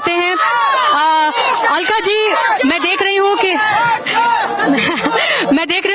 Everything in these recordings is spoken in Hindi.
करते हैं। अलका जी, मैं देख रही हूँ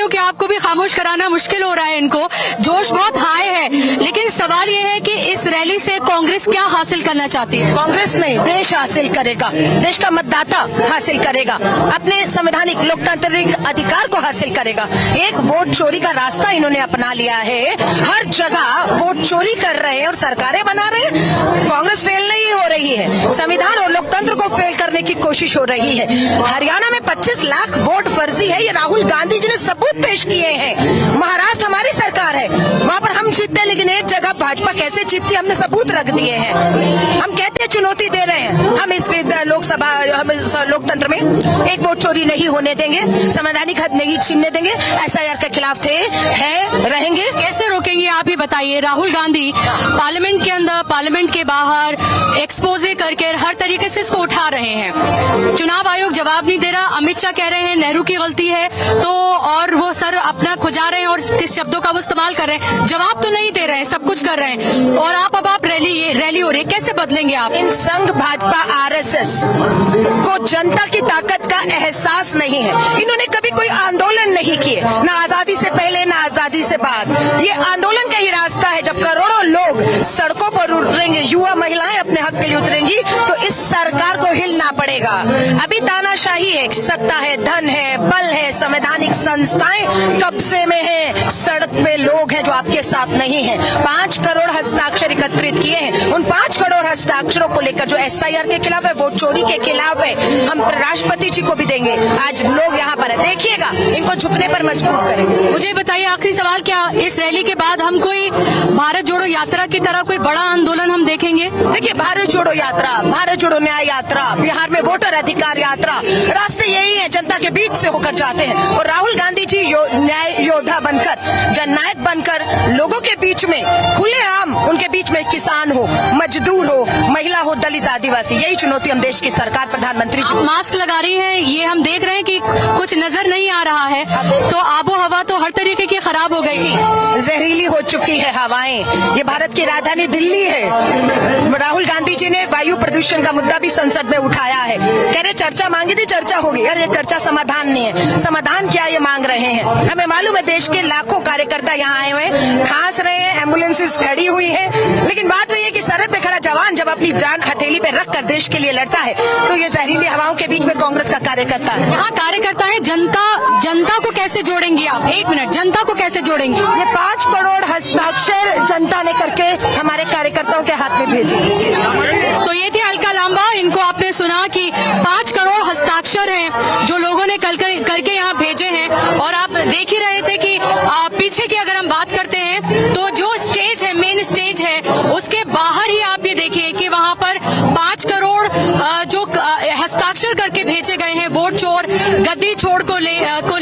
कि आपको भी खामोश कराना मुश्किल हो रहा है इनको। जोश बहुत हाई है, लेकिन सवाल ये है कि इस रैली से कांग्रेस क्या हासिल करना चाहती है? कांग्रेस नहीं, देश हासिल करेगा, देश का मतदाता हासिल करेगा, अपने संवैधानिक लोकतांत्रिक अधिकार को हासिल करेगा। एक वोट चोरी का रास्ता इन्होंने अपना लिया है, हर जगह वोट चोरी कर रहे हैं और सरकारें बना रहे हैं। कांग्रेस फेल नहीं हो रही है, संविधान और लोकतंत्र को फेल करने की कोशिश हो रही है। हरियाणा में 25 लाख वोट फर्जी है, ये राहुल गांधी जी ने सबूत पेश किए हैं। महाराष्ट्र हमारी सरकार है, वहाँ पर हम जीतते हैं, लेकिन एक जगह भाजपा कैसे जीतती है हमने सबूत रख दिए हैं। हम कहते हैं चुनौती दे रहे हैं, हम इस लोकसभा लोकतंत्र में एक वोट चोरी नहीं होने देंगे, संवैधानिक हक नहीं छीनने देंगे। SIR के खिलाफ थे, है, रहेंगे। कैसे रोकेंगे आप ही बताइए? राहुल गांधी पार्लियामेंट के अंदर, पार्लियामेंट के बाहर एक्सपोजे करके हर तरीके से इसको उठा रहे हैं। चुनाव आयोग जवाब नहीं दे रहा। अमित शाह कह रहे हैं नेहरू की गलती है, तो और वो सर अपना खुजा रहे हैं और किस शब्दों का वो इस्तेमाल कर रहे हैं। जवाब तो नहीं दे रहे हैं, सब कुछ कर रहे हैं, और आप रैली हो रही है, कैसे बदलेंगे आप? इन संघ भाजपा RSS को जनता की ताकत का एहसास नहीं है। इन्होंने कभी कोई आंदोलन नहीं किए, न आजादी से पहले न आजादी से बाद। ये आंदोलन का ही रास्ता है। जब करोड़ों लोग सड़कों पर उतरेंगे, युवा महिलाएं अपने हक के लिए उतरेंगी, तो इस सरकार को हिलना पड़ेगा। अभी तानाशाही है, सत्ता है, धन है, बल है, संवैधानिक संस्थाएं कब्जे में है, सड़क पे लोग हैं जो आपके साथ नहीं है। 5 करोड़ हस्ताक्षर एकत्रित किए हैं। उन 5 करोड़ हस्ताक्षरों को लेकर जो SIR के खिलाफ है, वोट चोरी के खिलाफ है, हम राष्ट्रपति जी को भी देंगे। आज लोग यहाँ पर है, देखिएगा, इनको झुकने पर मजबूर करेंगे। मुझे बताइए, आखिरी सवाल, क्या इस रैली के बाद हम कोई भारत जोड़ो यात्रा की तरह कोई बड़ा आंदोलन हम देखेंगे? देखिए, भारत जोड़ो यात्रा, भारत जोड़ो न्याय यात्रा, बिहार में वोटर अधिकार यात्रा, रास्ते यही है, जनता के बीच से होकर जाते हैं। और राहुल गांधी जी न्याय योद्धा बनकर, जननायक बनकर लोगों के बीच में खुलेआम, उनके बीच में किसान हो, मजदूर हो, महिला हो, दलित, आदिवासी, यही चुनौती हम देश की सरकार, प्रधानमंत्री जी। मास्क लगा रही है, ये हम देख रहे हैं कि कुछ नजर नहीं आ रहा है, तो आबो हवा तो हर तरीके की खराब हो गई थी, जहरीली हो चुकी है हवाएं। ये भारत की राजधानी दिल्ली है। राहुल गांधी जी ने वायु प्रदूषण का मुद्दा भी संसद में उठाया है, कह रहे चर्चा मांगी थी, चर्चा होगी। अरे चर्चा समाधान नहीं है, समाधान क्या ये मांग रहे हैं। हमें मालूम है देश के लाखों कार्यकर्ता यहाँ आए हुए हैं, खांस रहे हैं, एम्बुलेंसेस खड़ी हुई है, लेकिन बात वही है कि सरहद पे खड़ा जवान जब अपनी जान हथेली पे रख कर देश के लिए लड़ता है, तो ये जहरीली हवाओं के बीच में कांग्रेस का कार्यकर्ता है। यहाँ कार्यकर्ता है, जनता को कैसे जोड़ेंगे आप? एक मिनट, जनता को कैसे जोड़ेंगे? ये 5 करोड़ हस्ताक्षर जनता ने करके हमारे कार्यकर्ताओं के हाथ में भेजे। तो ये थी अलका लांबा। इनको आपने सुना कि 5 करोड़ हस्ताक्षर हैं जो लोगों ने करके यहाँ भेजे हैं, और आप देख ही रहे थे कि पीछे की अगर हम बात करते हैं तो जो स्टेज है, मेन स्टेज है, उसके बाहर ही आप ये देखिए कि वहाँ पर 5 करोड़ जो हस्ताक्षर करके भेजे गए हैं वोट चोर गद्दी छोड़ को